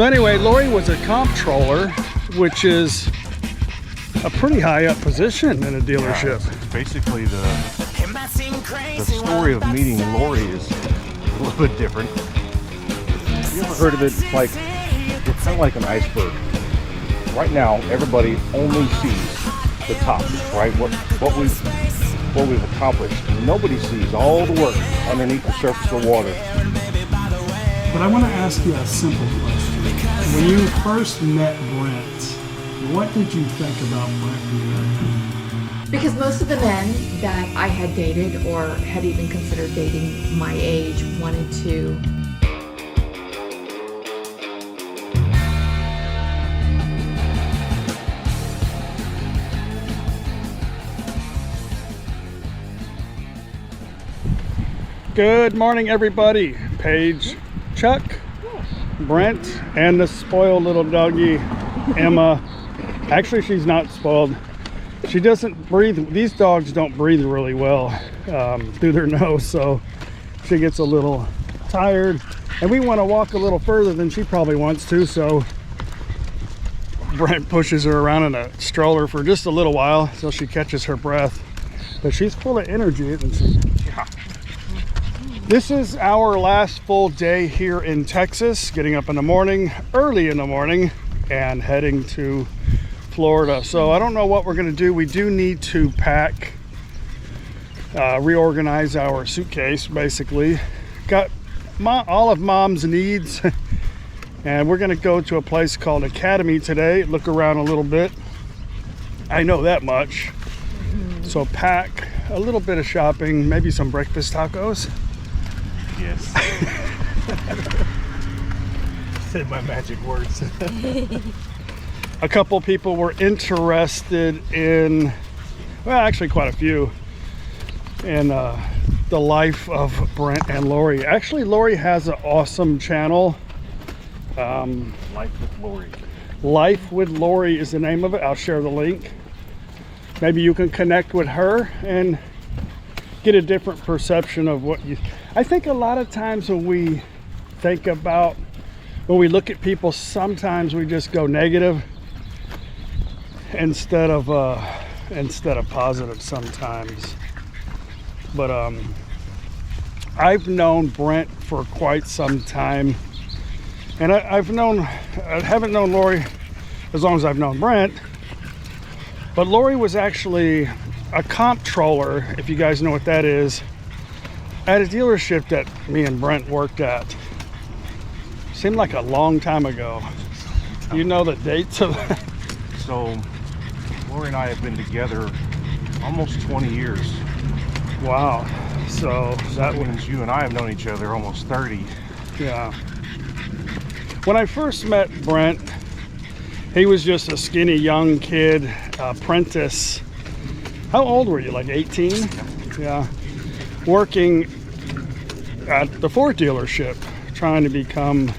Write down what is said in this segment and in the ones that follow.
So anyway, Lori was a comptroller, which is a pretty high up position in a dealership. Yeah, it's basically the story of meeting Lori is a little bit different. Have you ever heard of it? It's like, we're kind of like an iceberg. Right now, everybody only sees the top, right? What we've accomplished. Nobody sees all the work underneath the surface of water. But I want to ask you a simple question. When you first met Brent, what did you think about Brent when you met him? Because most of the men that I had dated or had even considered dating my age wanted to Good morning, everybody. Paige, Chuck, Brent, and the spoiled little doggy, Emma. Actually, she's not spoiled. She doesn't breathe. These dogs don't breathe really well through their nose, so she gets a little tired. And we want to walk a little further than she probably wants to, so Brent pushes her around in a stroller for just a little while until she catches her breath. But she's full of energy, isn't she? Yeah. This is our last full day here in Texas, getting up in the morning, early in the morning, and heading to Florida. So I don't know what we're going to do. We do need to pack, reorganize our suitcase, basically. Got all of Mom's needs, and we're going to go to a place called Academy today, look around a little bit. I know that much. So pack a little bit of shopping, maybe some breakfast tacos. Yes. Said my magic words. A couple people were interested in, well, actually quite a few, in the life of Brent and Lori. Actually, Lori has an awesome channel. Life with Lori. Life with Lori is the name of it. I'll share the link. Maybe you can connect with her and get a different perception of what you... I think a lot of times when we think about, when we look at people, sometimes we just go negative instead of positive sometimes. But I've known Brent for quite some time, and I haven't known Lori as long as I've known Brent. But Lori was actually a comptroller, if you guys know what that is, at a dealership that me and Brent worked at. Seemed like a long time ago. You know the dates of that? So, Lori and I have been together almost 20 years. Wow. So that means you and I have known each other almost 30. Yeah. When I first met Brent, he was just a skinny young kid, apprentice. How old were you, like 18? Yeah. Working at the Ford dealership, trying to become,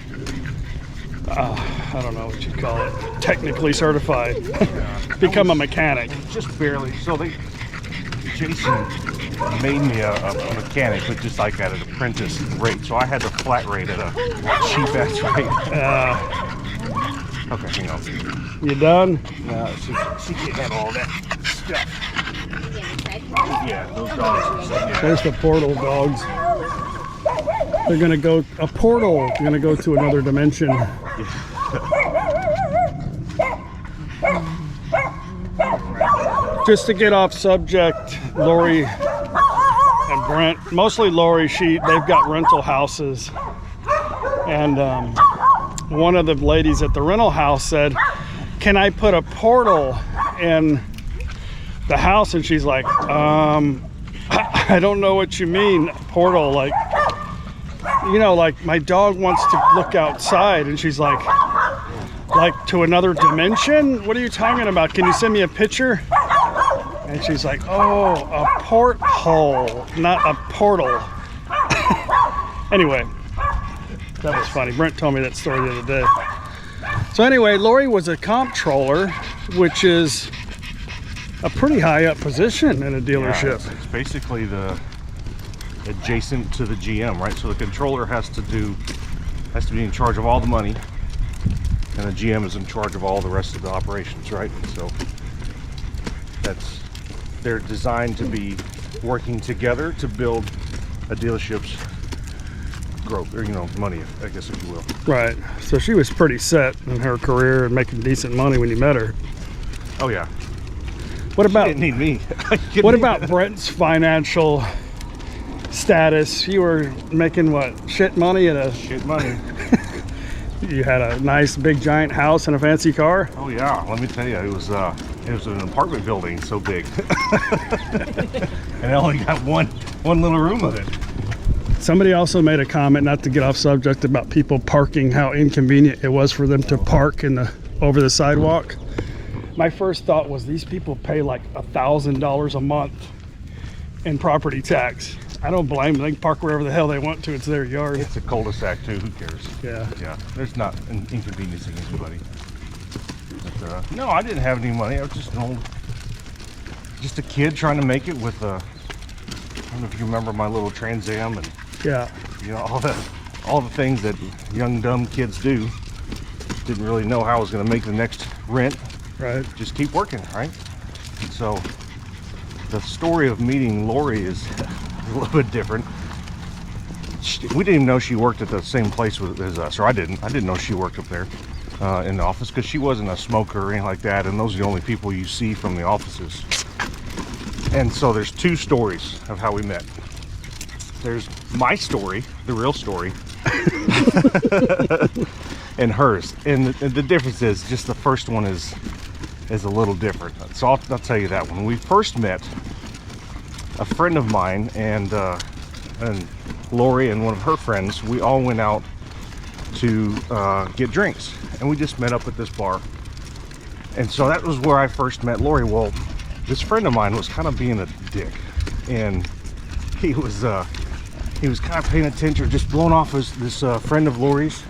I don't know what you call it, technically certified. Become a mechanic. Just barely. So Jason made me a mechanic, but just like at an apprentice rate. So I had the flat rate at a cheap ass rate. Okay, hang on. You done? She can't handle all that stuff. Yeah, those dogs. Yeah. There's the portal dogs. They're gonna go, a portal, gonna go to another dimension. Just to get off subject, Lori and Brent, mostly Lori, they've got rental houses. And one of the ladies at the rental house said, "Can I put a portal in the house?" And she's like, I don't know what you mean, portal, like, you know, like my dog wants to look outside. And she's like to another dimension? What are you talking about? Can you send me a picture? And she's like, oh, a porthole, not a portal. Anyway, that was funny. Brent told me that story the other day. So anyway, Lori was a comptroller, which is a pretty high up position in a dealership. Yeah, it's basically the adjacent to the GM, right? So the controller has to be in charge of all the money, and the GM is in charge of all the rest of the operations, right? So they're designed to be working together to build a dealership's growth, or money, I guess, if you will. Right. So she was pretty set in her career and making decent money when you met her. Oh yeah. What about She didn't need me. what about Brent's financial status? You were making what, shit money at a Shit money. you had a nice big giant house and a fancy car? Oh yeah, let me tell you, it was an apartment building so big. And I only got one little room of it. Somebody also made a comment, not to get off subject, about people parking, how inconvenient it was for them to park over the sidewalk. My first thought was, these people pay like $1,000 a month in property tax. I don't blame them. They can park wherever the hell they want to. It's their yard. It's a cul-de-sac too, who cares? Yeah. Yeah, there's not an inconveniencing anybody. But, no, I didn't have any money. I was just a kid trying to make it with I don't know if you remember my little Trans Am and Yeah. all the things that young dumb kids do. Didn't really know how I was going to make the next rent. Right. Just keep working, right? And so the story of meeting Lori is a little bit different. We didn't even know she worked at the same place as us, or I didn't know she worked up there in the office, because she wasn't a smoker or anything like that, and those are the only people you see from the offices. And so there's two stories of how we met. There's my story, the real story, and hers. And the difference is just the first one is a little different. So I'll tell you that one. When we first met, a friend of mine and Lori and one of her friends, we all went out to get drinks, and we just met up at this bar. And so that was where I first met Lori. Well, this friend of mine was kind of being a dick, and he was kind of paying attention, just blowing off this friend of Lori's.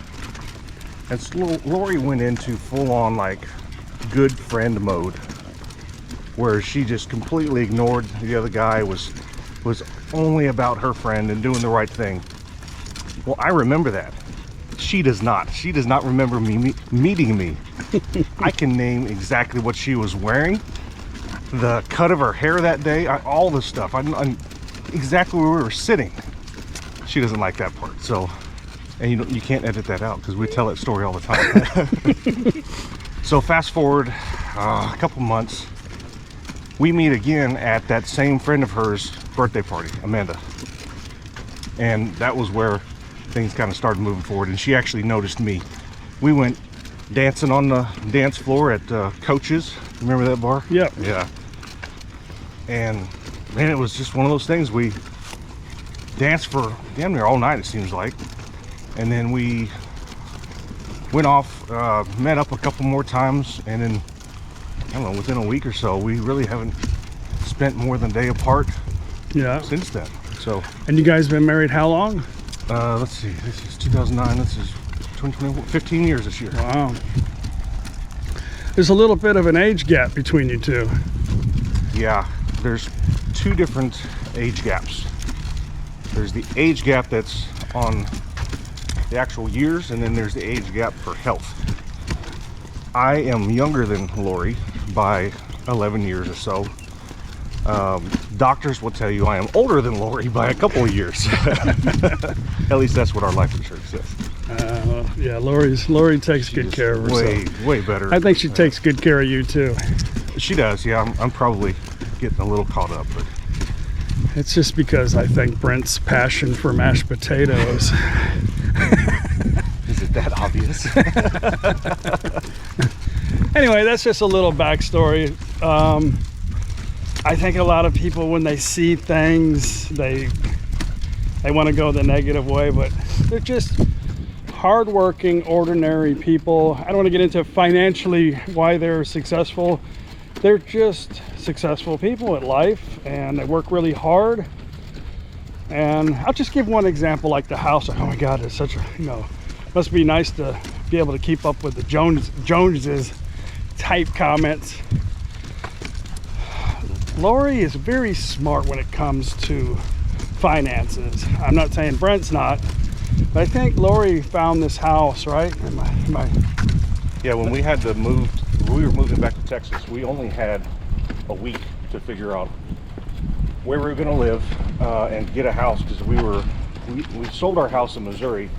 And so Lori went into full-on like good friend mode, where she just completely ignored the other guy, was only about her friend and doing the right thing. Well, I remember that. She does not. She does not remember me meeting me. I can name exactly what she was wearing, the cut of her hair that day, all the stuff. I'm exactly where we were sitting. She doesn't like that part. So, and you can't edit that out, because we tell that story all the time. So fast forward a couple months, we meet again at that same friend of hers birthday party, Amanda. And that was where things kind of started moving forward, and she actually noticed me. We went dancing on the dance floor at Coach's. Remember that bar? Yep. Yeah. And man, it was just one of those things. We danced for damn near all night, it seems like. And then we went off, met up a couple more times, and then, I don't know, within a week or so, we really haven't spent more than a day apart since then. So. And you guys been married how long? Let's see, this is 2009, this is 2021, 15 years this year. Wow. There's a little bit of an age gap between you two. Yeah, there's two different age gaps. There's the age gap that's on the actual years, and then there's the age gap for health. I am younger than Lori by 11 years or so. Doctors will tell you I am older than Lori by a couple of years. At least that's what our life insurance says. Yeah, Lori takes good care of herself. Way better. I think she takes good care of you too. She does, yeah. I'm probably getting a little caught up, but it's just because I think Brent's passion for mashed potatoes. Is it that obvious? Anyway, that's just a little backstory. I think a lot of people, when they see things, they want to go the negative way, but they're just hardworking, ordinary people. I don't want to get into financially why they're successful. They're just successful people at life, and they work really hard. And I'll just give one example, like the house. Oh my God, it's such a, must be nice to be able to keep up with the Joneses type comments. Lori is very smart when it comes to finances. I'm not saying Brent's not, but I think Lori found this house, right? Am I Yeah, when we had to move, we were moving back to Texas, we only had a week to figure out where we were going to live and get a house, because we sold our house in Missouri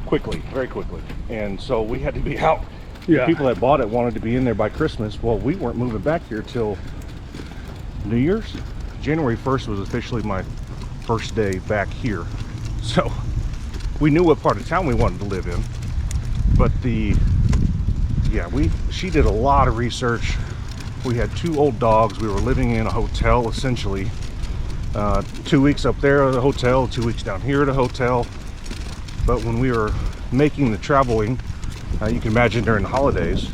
quickly, very quickly, and so we had to be out. Yeah. The people that bought it wanted to be in there by Christmas. Well, we weren't moving back here till New Year's. January 1st was officially my first day back here, so we knew what part of town we wanted to live in. But she did a lot of research. We had 2 old dogs. We were living in a hotel essentially. 2 weeks up there at a hotel, 2 weeks down here at a hotel. But when we were making the traveling, you can imagine during the holidays,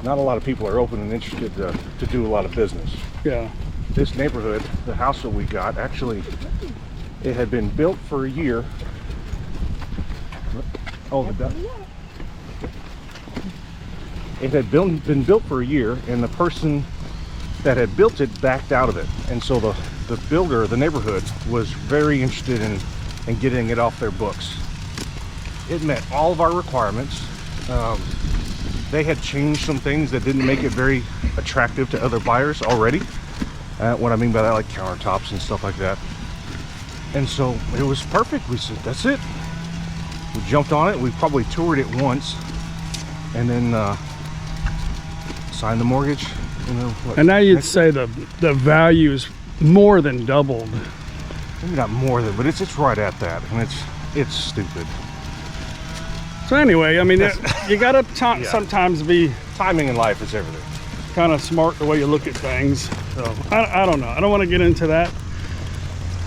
not a lot of people are open and interested to do a lot of business. Yeah. This neighborhood, the house that we got, actually, it had been built for a year. Oh, it had been built for a year, and the person that had built it backed out of it. And so the builder, the neighborhood, was very interested in getting it off their books. It met all of our requirements. They had changed some things that didn't make it very attractive to other buyers already. What I mean by that, like countertops and stuff like that. And so it was perfect. We said, that's it. We jumped on it. We probably toured it once, and then signed the mortgage. And now you'd say the value's more than doubled. Maybe not more than, but it's right at that, and it's stupid. So anyway, I mean, you gotta sometimes be Timing in life is everything. kind of smart the way you look at things. So I don't know. I don't want to get into that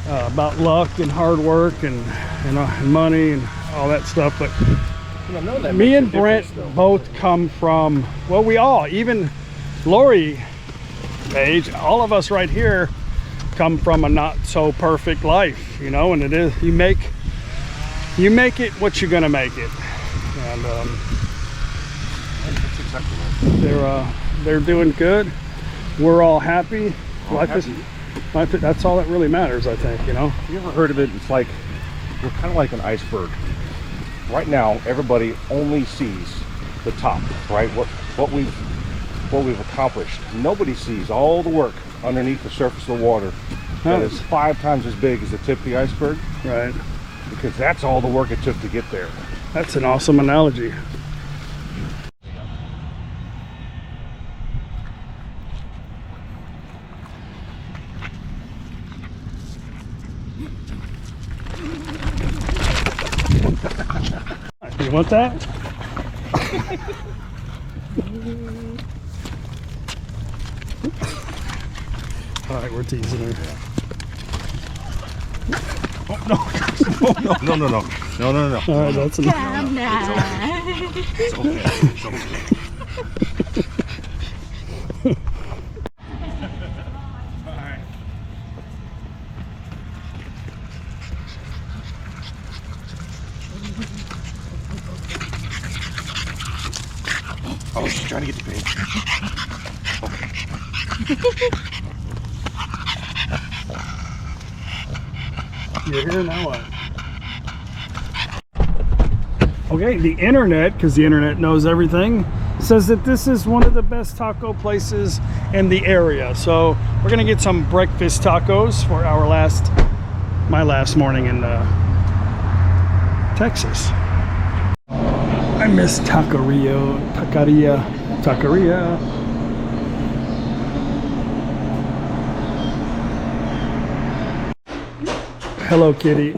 about luck and hard work and money and all that stuff. But me and Brent both come from, well, we all, even Lori, Paige, all of us right here come from a not so perfect life, and it is, you make it what you're gonna make it. And That's exactly right. they're doing good. We're all happy. Life, that's all that really matters, I think. Have you ever heard of it? It's like we're kind of like an iceberg. Right now, everybody only sees the top, right? What we've accomplished. Nobody sees all the work underneath the surface of the water that is 5 times as big as the tip of the iceberg. Right. Because that's all the work it took to get there. That's an awesome analogy. You want that? All right, we're teasing her. Oh, no. All right, that's enough. Come now. It's okay. Oh, she's trying to get the Paige. You're here now. What? Okay, the internet, because the internet knows everything, says that this is one of the best taco places in the area. So we're gonna get some breakfast tacos for my last morning in Texas. I miss taqueria. Hello, kitty.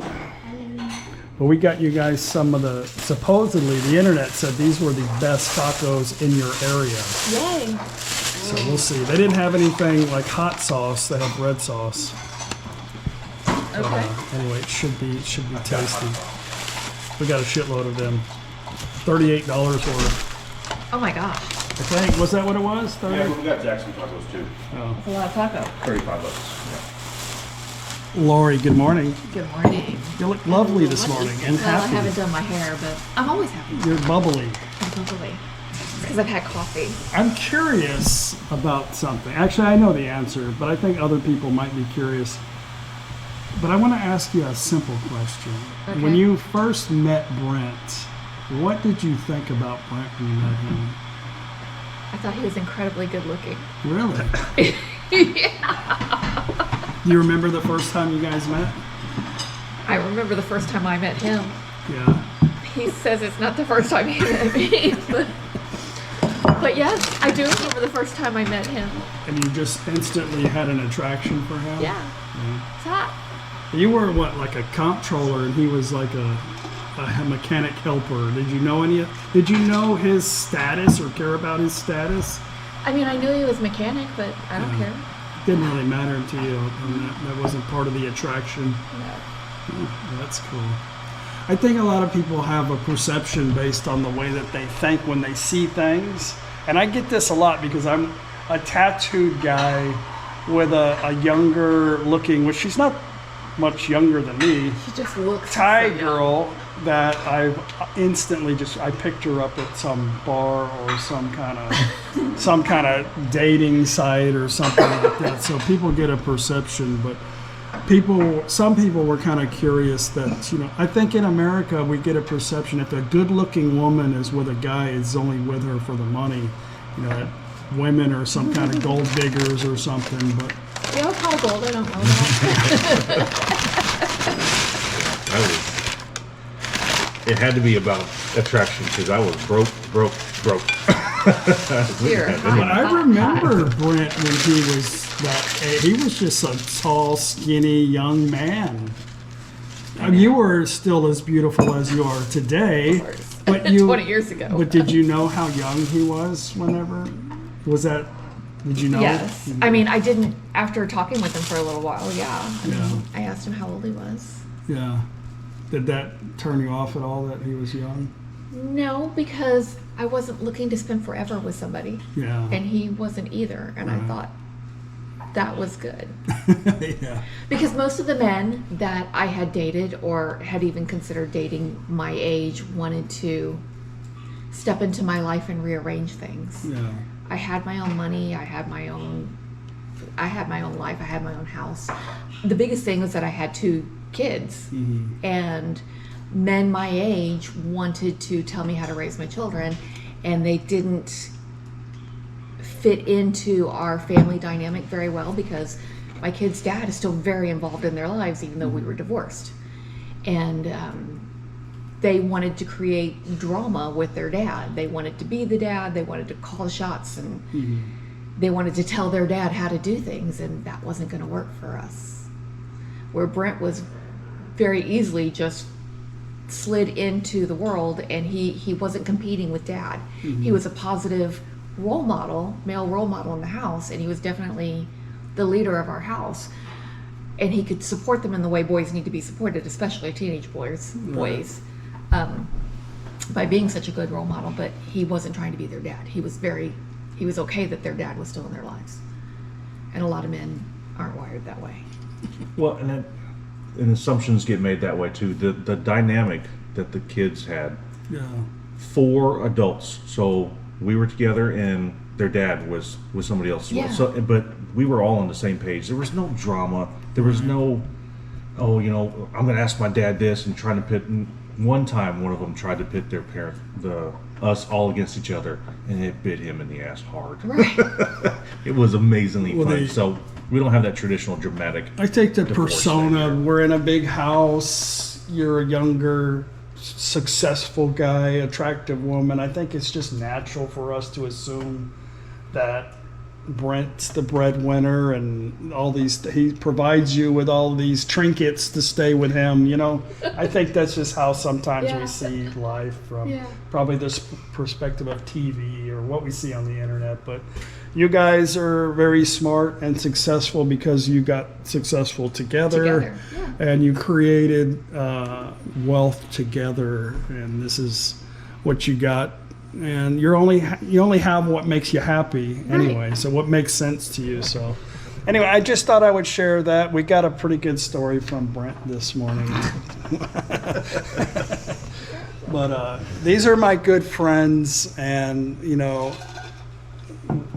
Well, we got you guys some of supposedly the internet said these were the best tacos in your area. Yay. So we'll see. They didn't have anything like hot sauce. They had red sauce. Okay. Anyway, it should be tasty. We got a shitload of them. $38 worth. Oh my gosh. I think, was that what it was? 30? Yeah, we got Jackson tacos too. That's a lot of taco. $35. Lori, good morning. Good morning. You look lovely this morning and Well, I happy. haven't done my hair, but I'm always happy. You're bubbly. I'm bubbly. Because I've had coffee. I'm curious about something. Actually, I know the answer, but I think other people might be curious. But I want to ask you a simple question. Okay. When you first met Brent, What did you think about Brent when you met him? I thought he was incredibly good looking. Really? Yeah. Do you remember the first time you guys met? I remember the first time I met him. Yeah. He says it's not the first time he met me, but yes, I do remember the first time I met him. And you just instantly had an attraction for him? Yeah. It's hot. You were what, like a comptroller, and he was like a mechanic helper. Did you know Did you know his status or care about his status? I mean, I knew he was a mechanic, but I don't care. Didn't really matter to you. That wasn't part of the attraction. No. Oh, that's cool. I think a lot of people have a perception based on the way that they think when they see things. And I get this a lot because I'm a tattooed guy with a younger looking, which she's not much younger than me, She just looks Thai so young. girl that I instantly I picked her up at some bar or some kind of dating site or something like that. So people get a perception, but some people were kind of curious that, I think in America we get a perception if a good looking woman is with a guy, it's only with her for the money, that women are some kind of gold diggers or something, but You know how gold? I don't know that. It had to be about attraction because I was broke. You're I remember Brent when he was he was just a tall, skinny young man. You were still as beautiful as you are today, Of course. but 20 years ago. But did you know how young he was? Did you know? Yes. I mean, I didn't, after talking with him for a little while, yeah. Yeah. I asked him how old he was. Yeah. Did that turn you off at all that he was young? No, because I wasn't looking to spend forever with somebody. Yeah. And he wasn't either. And I Right. thought that was good. Yeah. Because most of the men that I had dated or had even considered dating my age wanted to step into my life and rearrange things. Yeah. I had my own money, I had my own life, I had my own house. The biggest thing was that I had 2 kids. Mm-hmm. And men my age wanted to tell me how to raise my children, and they didn't fit into our family dynamic very well because my kid's dad is still very involved in their lives even though we were divorced. And they wanted to create drama with their dad. They wanted to be the dad, they wanted to call the shots, and they wanted to tell their dad how to do things, and that wasn't going to work for us. Where Brent was very easily just slid into the world, and he wasn't competing with dad. He was a positive role model, male role model in the house, and he was definitely the leader of our house. And he could support them in the way boys need to be supported, especially teenage boys, by being such a good role model. But he wasn't trying to be their dad. He was okay that their dad was still in their lives. And a lot of men aren't wired that way. Well, and assumptions get made that way too. The dynamic that the kids had. Yeah. 4 adults. So we were together, and their dad was with somebody else. Yeah. So, but we were all on the same page. There was no drama. There was no, I'm going to ask my dad this and trying to pit. One time, one of them tried to pit their us all against each other, and it bit him in the ass hard. Right. It was amazingly Well, fun. So we don't have that traditional dramatic. I take the divorce persona, thing. we're in a big house, you're a younger, successful guy, attractive woman. I think it's just natural for us to assume that Brent's the breadwinner and he provides you with all these trinkets to stay with him, I think that's just how sometimes Yeah. we see life from Yeah. probably this perspective of TV or what we see on the internet. But you guys are very smart and successful because you got successful together. Yeah. And you created wealth together, and this is what you got. And you only have what makes you happy anyway. Right. So what makes sense to you? So anyway, I just thought I would share that. We got a pretty good story from Brent this morning. But these are my good friends, and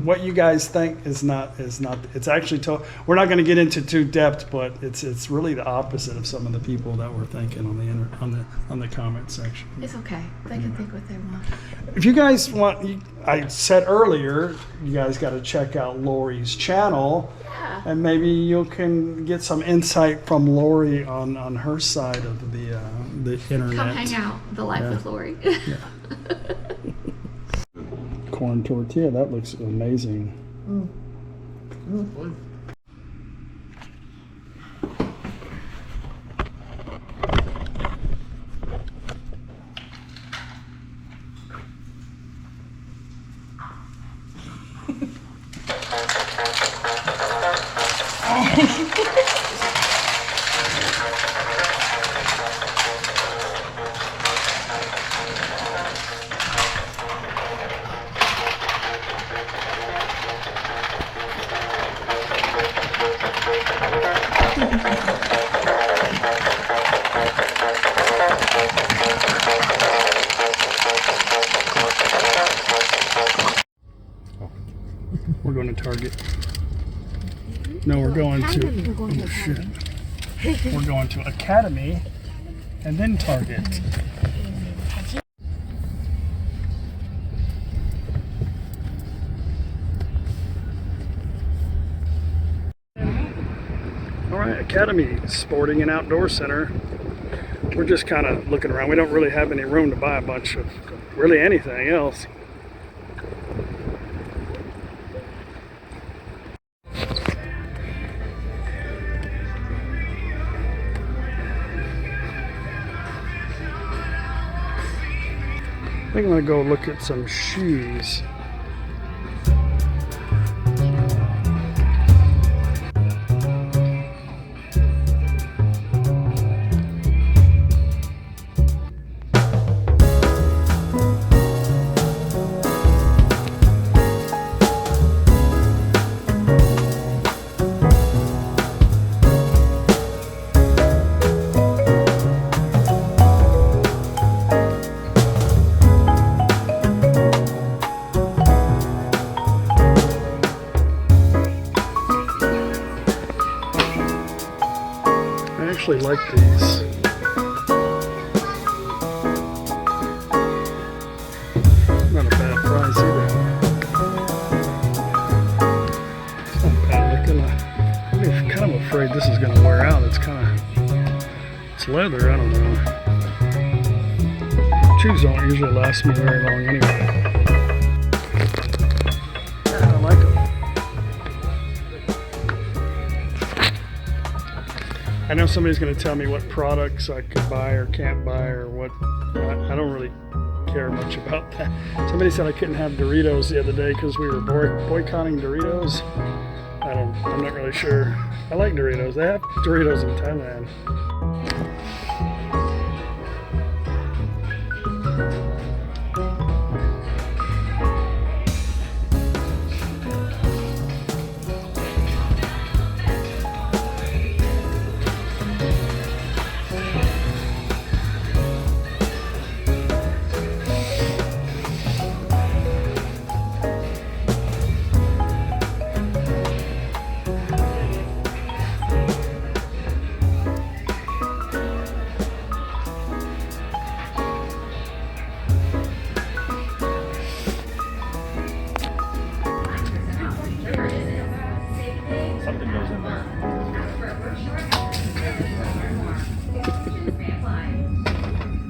what you guys think is not. It's actually we're not going to get into too depth, but it's really the opposite of some of the people that were thinking on the comment section. It's okay. They can think what they want. If you guys want, I said earlier, you guys got to check out Lori's channel, and maybe you can get some insight from Lori on her side of the internet. Come hang out. The life with Lori. Corn tortilla, that looks amazing. We're going to Target. No, we're going to. Oh, shit. We're going to Academy and then Target. All right, Academy Sporting and Outdoor Center. We're just kind of looking around. We don't really have any room to buy a bunch of really anything else. I think I'm going to go look at some shoes. I actually like these. Not a bad price either. It's not bad looking. I'm kind of afraid this is going to wear out. It's leather, I don't know. Shoes don't usually last me very long anyway. Yeah, I like them. I know somebody's going to tell me what products I can buy or can't buy or what. I don't really care much about that. Somebody said I couldn't have Doritos the other day because we were boycotting Doritos. I'm not really sure. I like Doritos. They have Doritos in Thailand. Something goes in there.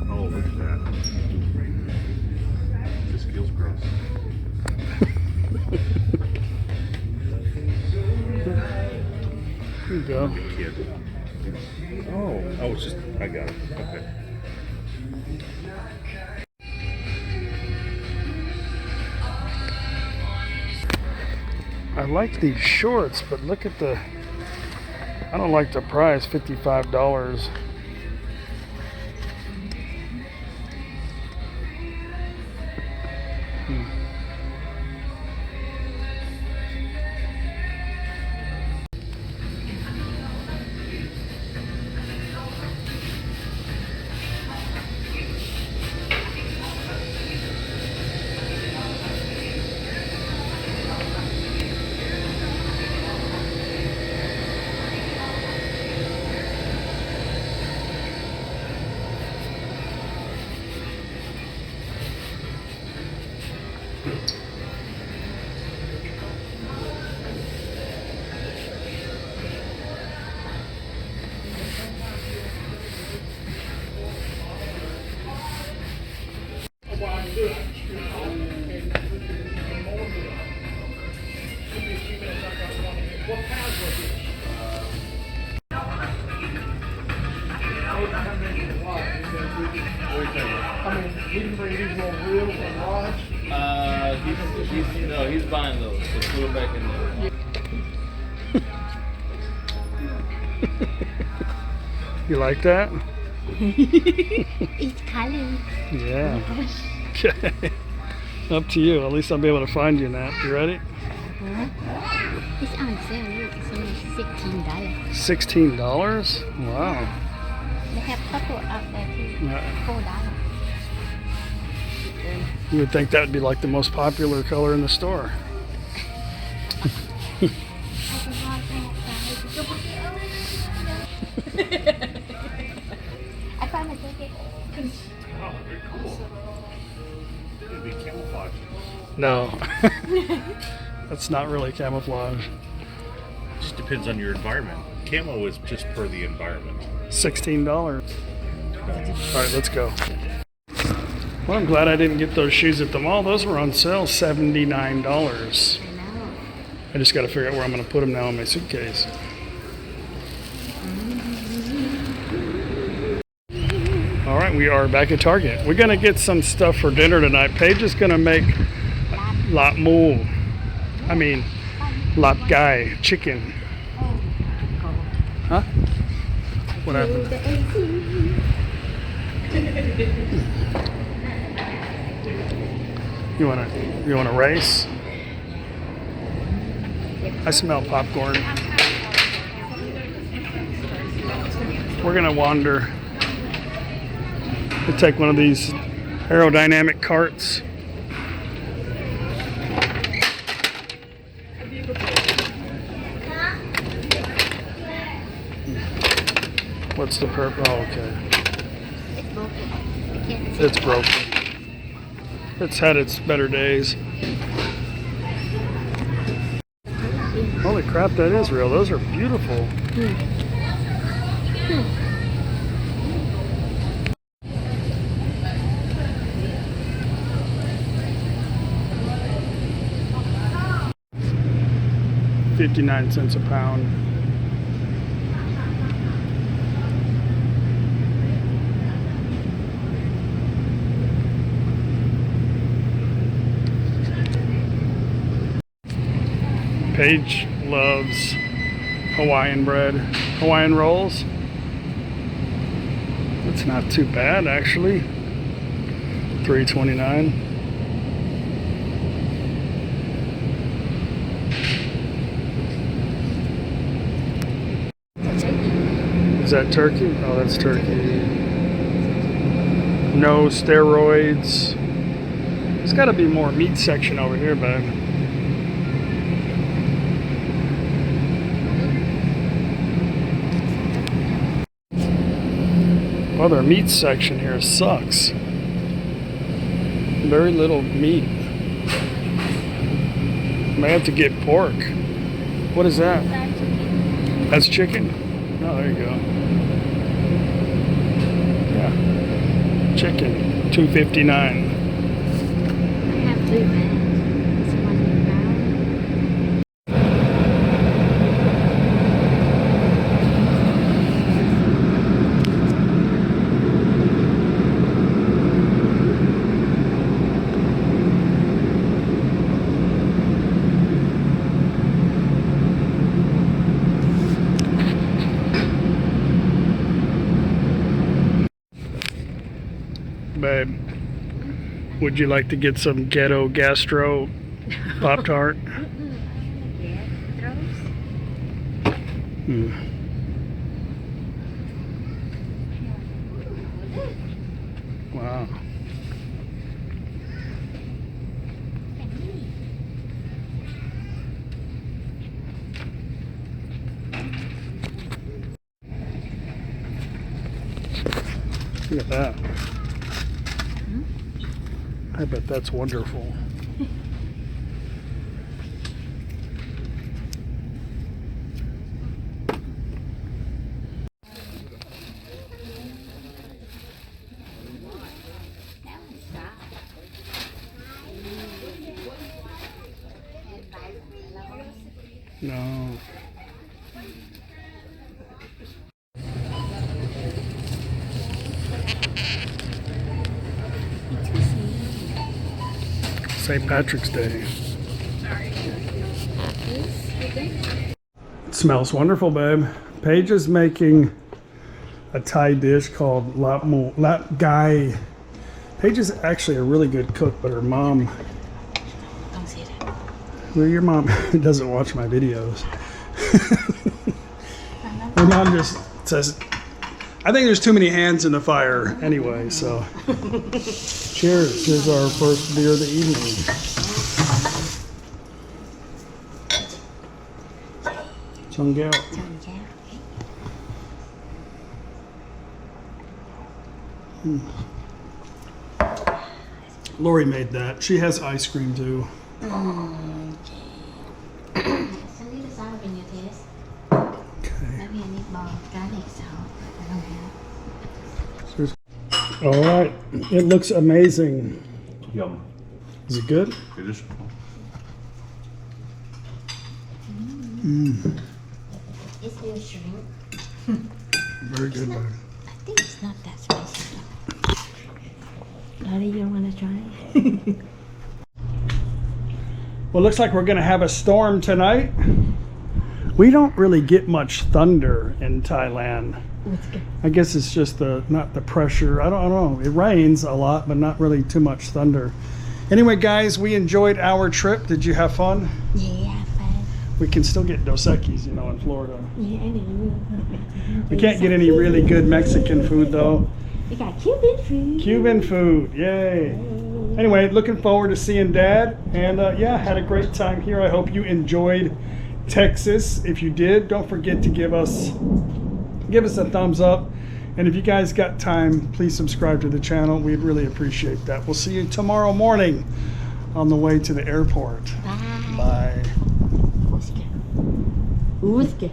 Oh, look at that. This feels gross. Here you go. Kid. Oh, it's just, I got it. Okay. I like these shorts, but look at I don't like the price, $55. He's buying those. So put them back in there. You like that? It's color. Yeah. Okay. Up to you. At least I'll be able to find you now. You ready? It's on sale. Look, it's only $16. $16? Wow. They have purple out there too. Yeah. $4. You would think that would be like the most popular color in the store. I found my jacket. Oh, very cool. It'd be camouflage. No. That's not really camouflage. Just depends on your environment. Camo is just per the environment. $16. All right, let's go. Well, I'm glad I didn't get those shoes at the mall. Those were on sale, $79. I know. I just got to figure out where I'm going to put them now in my suitcase. All right, we are back at Target. We're going to get some stuff for dinner tonight. Paige is going to make lap gai chicken. Huh? What happened? You wanna race? I smell popcorn. We're gonna wander. We'll take one of these aerodynamic carts. What's the purpose? Oh, okay. It's broken. Can't It's broken. It's had its better days. Holy crap, that is real. Those are beautiful. $0.59 a pound. Paige loves Hawaiian bread, Hawaiian rolls. That's not too bad, actually. $3.29. Is that turkey? Oh, that's turkey. No steroids. There's got to be more meat section over here, babe. Well, their meat section here sucks. Very little meat. May have to get pork. What is that? That's chicken? Oh, there you go. Yeah. Chicken, $2.59. I have 3 bags. It's $1. Babe, would you like to get some ghetto gastro Pop-Tart? Wow. Look at that. I bet that's wonderful. No. St. Patrick's Day. It smells wonderful, babe. Paige is making a Thai dish called Lap Gai. Paige is actually a really good cook, but her mom, Don't say that. well, your mom doesn't watch my videos. Her mom just says, I think there's too many hands in the fire anyway, so. Cheers. Here's our first beer of the evening. Chonggao. Lori made that. She has ice cream too. Send me the sour when you taste. Okay. Maybe a meatball, garlic sour. I don't have. Cheers. All right. It looks amazing. Yum. Is it good? It is. It's real shrimp. Very good. Babe. I think it's not that spicy. Daddy, you want to try? Well, it looks like we're going to have a storm tonight. We don't really get much thunder in Thailand. I guess it's just not the pressure. I don't know. It rains a lot, but not really too much thunder. Anyway, guys, we enjoyed our trip. Did you have fun? Yeah, fine. We can still get Dos Equis, in Florida. Yeah, I know. We can't get any really good Mexican food, though. We got Cuban food. Cuban food, yay. Anyway, looking forward to seeing Dad. And yeah, had a great time here. I hope you enjoyed Texas. If you did, don't forget to give us a thumbs up. And if you guys got time, please subscribe to the channel. We'd really appreciate that. We'll see you tomorrow morning on the way to the airport. Bye. Bye. Who's good?